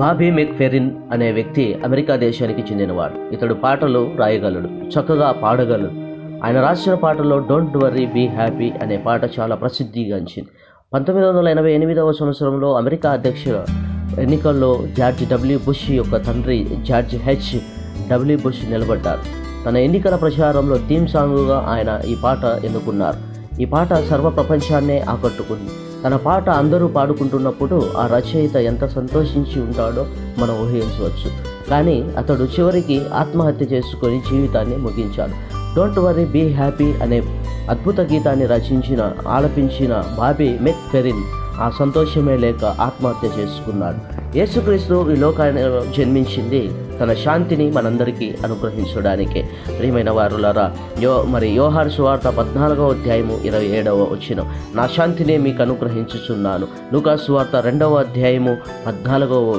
బాబీ మెక్ఫెరిన్ అనే వ్యక్తి అమెరికా దేశానికి చెందినవాడు. ఇతడు పాటలు రాయగలడు, చక్కగా పాడగలడు. ఆయన రాసిన పాటల్లో డోంట్ వర్రీ బీ హ్యాపీ అనే పాట చాలా ప్రసిద్ధిగాంచింది. 1988వ సంవత్సరంలో అమెరికా అధ్యక్ష ఎన్నికల్లో జార్జ్ డబ్ల్యూ బుష్ యొక్క తండ్రి జార్జ్ హెచ్.డబ్ల్యూ బుష్ నిలబడ్డారు. తన ఎన్నికల ప్రచారంలో థీమ్ సాంగ్గా ఆయన ఈ పాట ఎన్నుకున్నారు. ఈ పాట సర్వ ప్రపంచాన్నే ఆకట్టుకుంది. తన పాట అందరూ పాడుకుంటున్నప్పుడు ఆ రచయిత ఎంత సంతోషించి ఉంటాడో మనం ఊహించవచ్చు. కానీ అతడు చివరికి ఆత్మహత్య చేసుకొని జీవితాన్ని ముగించాడు. డోంట్ వర్రీ బీ హ్యాపీ అనే అద్భుత గీతాన్ని ఆలపించిన బాబీ మెక్ఫెరిన్ ఆ సంతోషమే లేక ఆత్మహత్య చేసుకున్నాడు. యేసుక్రీస్తు ఈ లోకానికి జన్మించింది తన శాంతిని మనందరికీ అనుగ్రహించడానికే. ప్రియమైన వారులారా, యోహాను సువార్త 14వ అధ్యాయము 27వ వచనం, నా శాంతిని మీకు అనుగ్రహించుచున్నాను. లూకా సువార్త 2వ అధ్యాయము 14వ